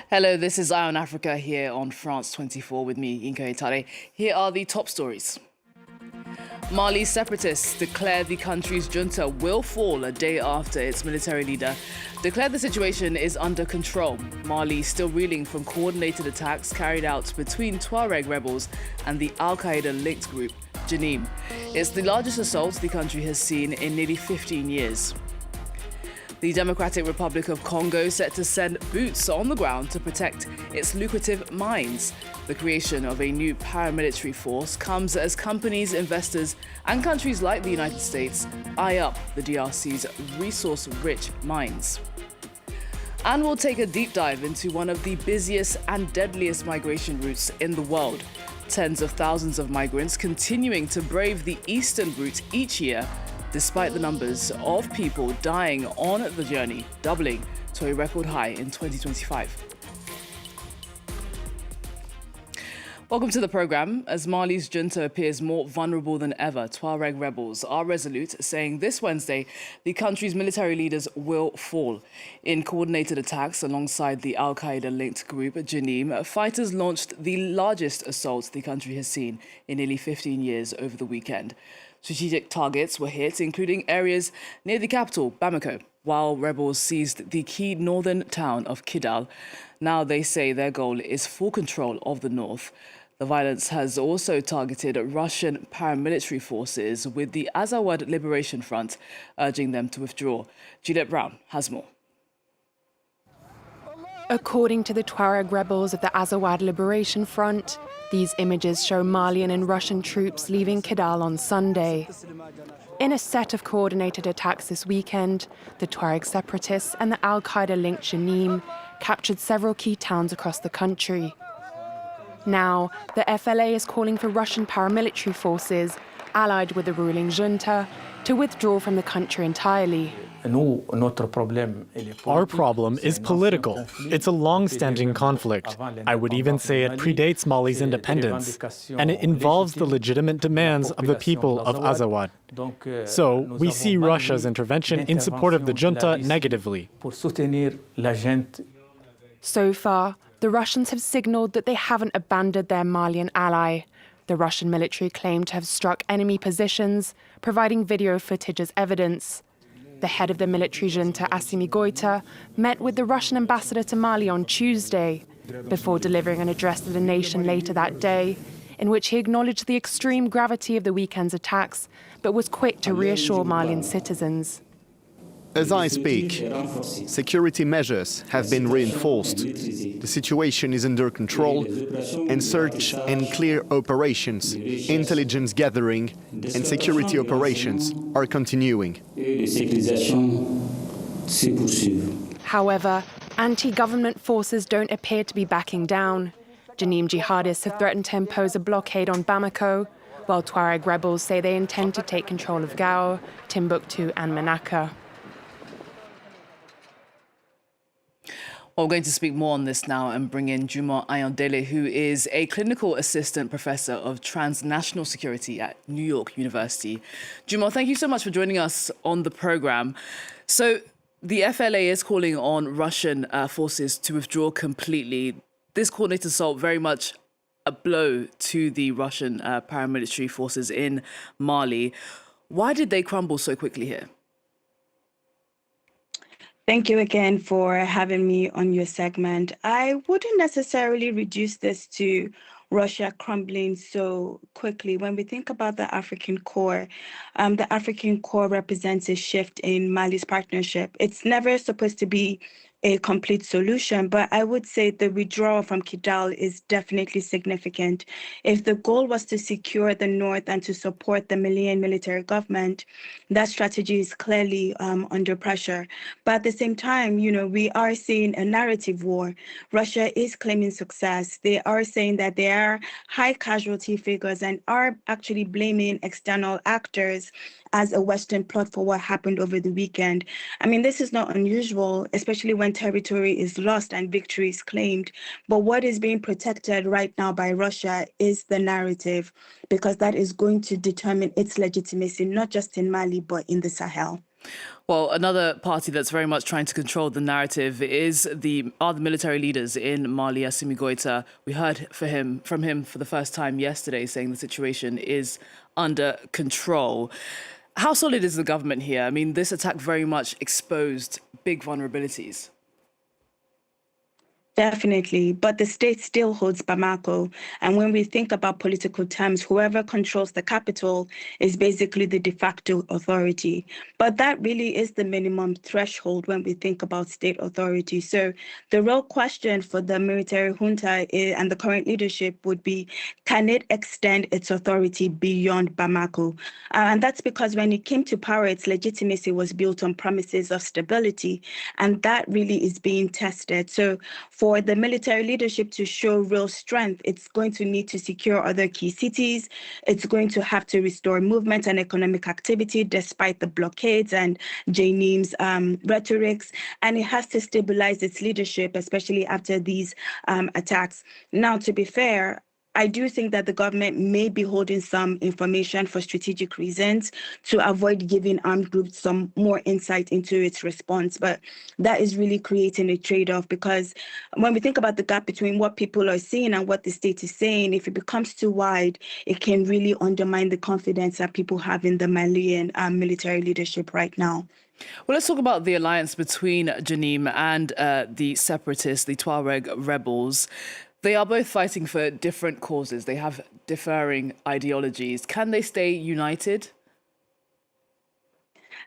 Hello, this is Eye on Africa here on France 24 with me, Yinka Etare. Here are the top stories. Mali's separatists declare the country's junta will fall a day after its military leader declared the situation is under control. Mali still reeling from coordinated attacks carried out between Tuareg rebels and the Al-Qaeda-linked group, Janim. It's the largest assault the country has seen in nearly 15 years. The Democratic Republic of Congo set to send boots on the ground to protect its lucrative mines. The creation of a new paramilitary force comes as companies, investors, and countries like the United States eye up the DRC's resource-rich mines. And we'll take a deep dive into one of the busiest and deadliest migration routes in the world. Tens of thousands of migrants continuing to brave the eastern route each year, despite the numbers of people dying on the journey doubling to a record high in 2025. Welcome to the program. As Mali's junta appears more vulnerable than ever, Tuareg rebels are resolute, saying this Wednesday the country's military leaders will fall. In coordinated attacks alongside the Al-Qaeda-linked group Janim, fighters launched the largest assault the country has seen in nearly 15 years over the weekend. Strategic targets were hit, including areas near the capital, Bamako, while rebels seized the key northern town of Kidal. Now they say their goal is full control of the north. The violence has also targeted Russian paramilitary forces, with the Azawad Liberation Front urging them to withdraw. Juliet Brown has more. According to the Tuareg rebels of the Azawad Liberation Front, these images show Malian and Russian troops leaving Kidal on Sunday. In a set of coordinated attacks this weekend, the Tuareg separatists and the Al-Qaeda-linked Janim captured several key towns across the country. Now, the FLA is calling for Russian paramilitary forces, allied with the ruling junta, to withdraw from the country entirely. Our problem is political. It's a long-standing conflict. I would even say it predates Mali's independence, and it involves the legitimate demands of the people of Azawad. So, we see Russia's intervention in support of the junta negatively. So far, the Russians have signaled that they haven't abandoned their Malian ally. The Russian military claimed to have struck enemy positions, providing video footage as evidence. The head of the military junta, Assimi Goïta, met with the Russian ambassador to Mali on Tuesday, before delivering an address to the nation later that day, in which he acknowledged the extreme gravity of the weekend's attacks, but was quick to reassure Malian citizens. As I speak, security measures have been reinforced. The situation is under control, and search and clear operations, intelligence gathering, and security operations are continuing. However, anti-government forces don't appear to be backing down. Janim jihadists have threatened to impose a blockade on Bamako, while Tuareg rebels say they intend to take control of Gao, Timbuktu, and Menaka. Well, we're going to speak more on this now and bring in Juma Ayondele, who is a clinical assistant professor of transnational security at New York University. Juma, thank you so much for joining us on the program. So the FLA is calling on Russian forces to withdraw completely. This coordinated assault very much a blow to the Russian paramilitary forces in Mali. Why did they crumble so quickly here? Thank you again for having me on your segment. I wouldn't necessarily reduce this to Russia crumbling so quickly. When we think about the African core represents a shift in Mali's partnership. It's never supposed to be a complete solution, but I would say the withdrawal from Kidal is definitely significant. If the goal was to secure the north and to support the Malian military government, that strategy is clearly under pressure. But at the same time, we are seeing a narrative war. Russia is claiming success. They are saying that there are high casualty figures and are actually blaming external actors as a Western plot for what happened over the weekend. I mean, this is not unusual, especially when territory is lost and victory is claimed. But what is being protected right now by Russia is the narrative, because that is going to determine its legitimacy, not just in Mali, but in the Sahel. Well, another party that's very much trying to control the narrative are the military leaders in Mali. Assimi Goïta, we heard from him for the first time yesterday, saying the situation is under control. How solid is the government here? I mean, this attack very much exposed big vulnerabilities. Definitely, but the state still holds Bamako. And when we think about political terms, whoever controls the capital is basically the de facto authority. But that really is the minimum threshold when we think about state authority. So the real question for the military junta and the current leadership would be, can it extend its authority beyond Bamako? And that's because when it came to power, its legitimacy was built on promises of stability. And that really is being tested. So for the military leadership to show real strength, it's going to need to secure other key cities. It's going to have to restore movement and economic activity despite the blockades and Janim's rhetorics. And it has to stabilize its leadership, especially after these attacks. Now, to be fair, I do think that the government may be holding some information for strategic reasons to avoid giving armed groups some more insight into its response. But that is really creating a trade-off, because when we think about the gap between what people are seeing and what the state is saying, if it becomes too wide, it can really undermine the confidence that people have in the Malian military leadership right now. Well, let's talk about the alliance between Janim and the separatists, the Tuareg rebels. They are both fighting for different causes. They have differing ideologies. Can they stay united?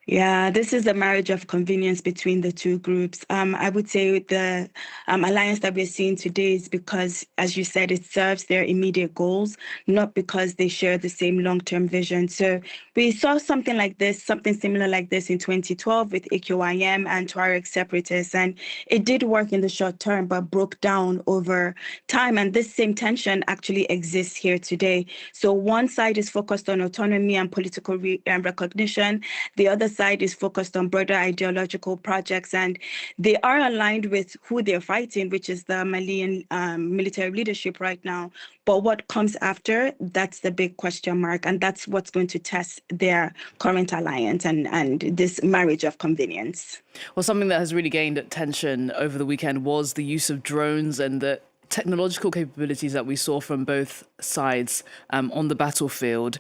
Yeah, this is a marriage of convenience between the two groups. I would say the alliance that we're seeing today is because, as you said, it serves their immediate goals, not because they share the same long-term vision. So we saw something similar like this in 2012 with AQIM and Tuareg separatists, and it did work in the short term, but broke down over time. And this same tension actually exists here today. So one side is focused on autonomy and political recognition. The other side is focused on broader ideological projects, and they are aligned with who they're fighting, which is the Malian military leadership right now. But what comes after, that's the big question mark, and that's what's going to test their current alliance and this marriage of convenience. Well, something that has really gained attention over the weekend was the use of drones and the technological capabilities that we saw from both sides on the battlefield.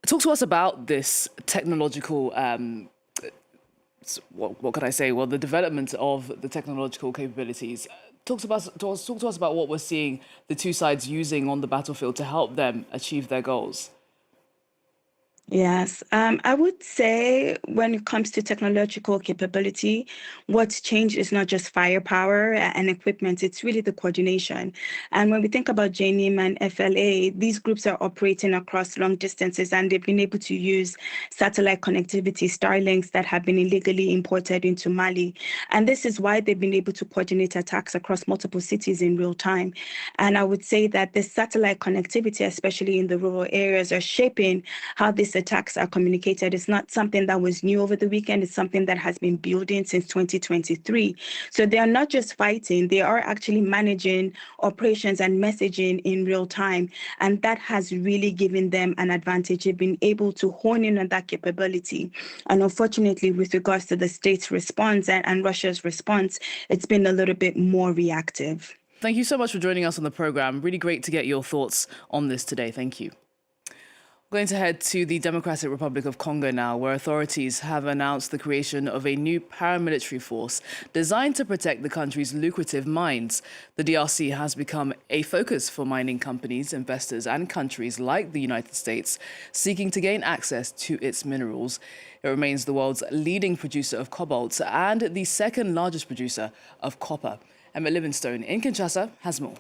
Talk to us about this technological, what could I say? Well, the development of the technological capabilities. Talk to us about what we're seeing the two sides using on the battlefield to help them achieve their goals. Yes, I would say when it comes to technological capability, what's changed is not just firepower and equipment, it's really the coordination. And when we think about JNIM and FLA, these groups are operating across long distances, and they've been able to use satellite connectivity, Starlinks, that have been illegally imported into Mali. And this is why they've been able to coordinate attacks across multiple cities in real time. And I would say that this satellite connectivity, especially in the rural areas, are shaping how these attacks are communicated. It's not something that was new over the weekend. It's something that has been building since 2023. So they are not just fighting, they are actually managing operations and messaging in real time. And that has really given them an advantage. They've been able to hone in on that capability. And unfortunately, with regards to the state's response and Russia's response, it's been a little bit more reactive. Thank you so much for joining us on the program. Really great to get your thoughts on this today. Thank you. Going to head to the Democratic Republic of Congo now, where authorities have announced the creation of a new paramilitary force designed to protect the country's lucrative mines. The DRC has become a focus for mining companies, investors, and countries like the United States seeking to gain access to its minerals. It remains the world's leading producer of cobalt and the second largest producer of copper. Emma Livingstone in Kinshasa has more.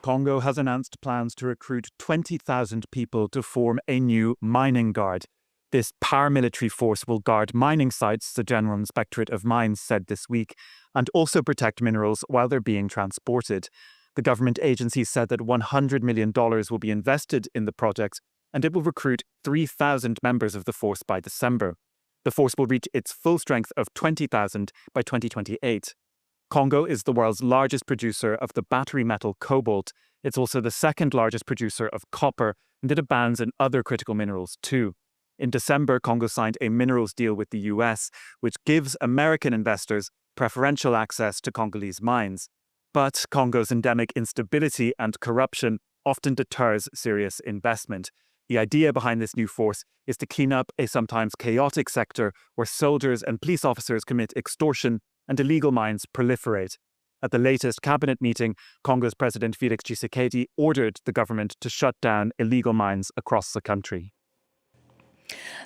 Congo has announced plans to recruit 20,000 people to form a new mining guard. This paramilitary force will guard mining sites, the General Inspectorate of Mines said this week, and also protect minerals while they're being transported. The government agency said that $100 million will be invested in the project, and it will recruit 3,000 members of the force by December. The force will reach its full strength of 20,000 by 2028. Congo is the world's largest producer of the battery metal cobalt. It's also the second largest producer of copper, and it abounds in other critical minerals too. In December, Congo signed a minerals deal with the US, which gives American investors preferential access to Congolese mines. But Congo's endemic instability and corruption often deters serious investment. The idea behind this new force is to clean up a sometimes chaotic sector where soldiers and police officers commit extortion and illegal mines proliferate. At the latest cabinet meeting, Congo's President Felix Tshisekedi ordered the government to shut down illegal mines across the country.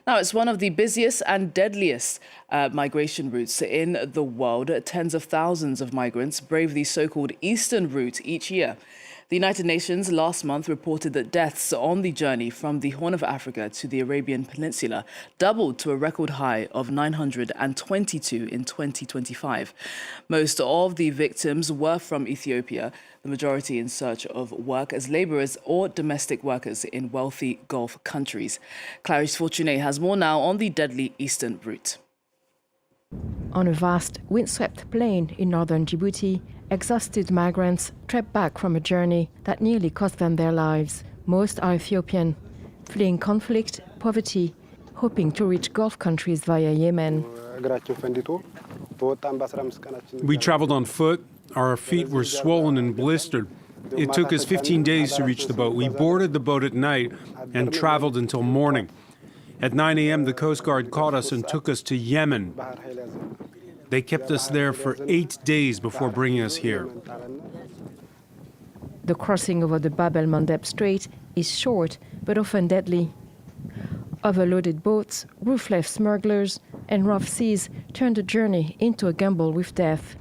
Now, it's one of the busiest and deadliest migration routes in the world. Tens of thousands of migrants brave the so-called Eastern route each year. The United Nations last month reported that deaths on the journey from the Horn of Africa to the Arabian Peninsula doubled to a record high of 922 in 2025. Most of the victims were from Ethiopia, the majority in search of work as laborers or domestic workers in wealthy Gulf countries. Clarice Fortuné has more now on the deadly Eastern route. On a vast, windswept plain in northern Djibouti, exhausted migrants trekked back from a journey that nearly cost them their lives. Most are Ethiopian, fleeing conflict, poverty, hoping to reach Gulf countries via Yemen. We traveled on foot. Our feet were swollen and blistered. It took us 15 days to reach the boat. We boarded the boat at night and traveled until morning. At 9 a.m., the Coast Guard caught us and took us to Yemen. They kept us there for 8 days before bringing us here. The crossing over the Bab el-Mandeb Strait is short but often deadly. Overloaded boats, ruthless smugglers, and rough seas turn the journey into a gamble with death.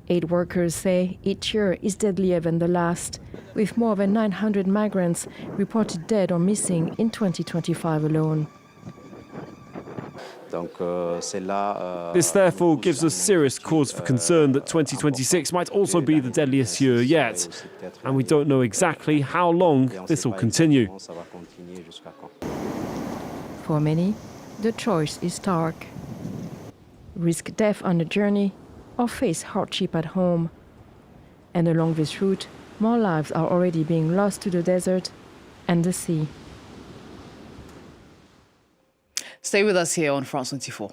Aid workers say each year is deadlier than the last, with more than 900 migrants reported dead or missing in 2025 alone. This therefore gives us serious cause for concern that 2026 might also be the deadliest year yet, and we don't know exactly how long this will continue. For many, the choice is stark. Risk death on the journey or face hardship at home. And along this route, more lives are already being lost to the desert and the sea. Stay with us here on France 24.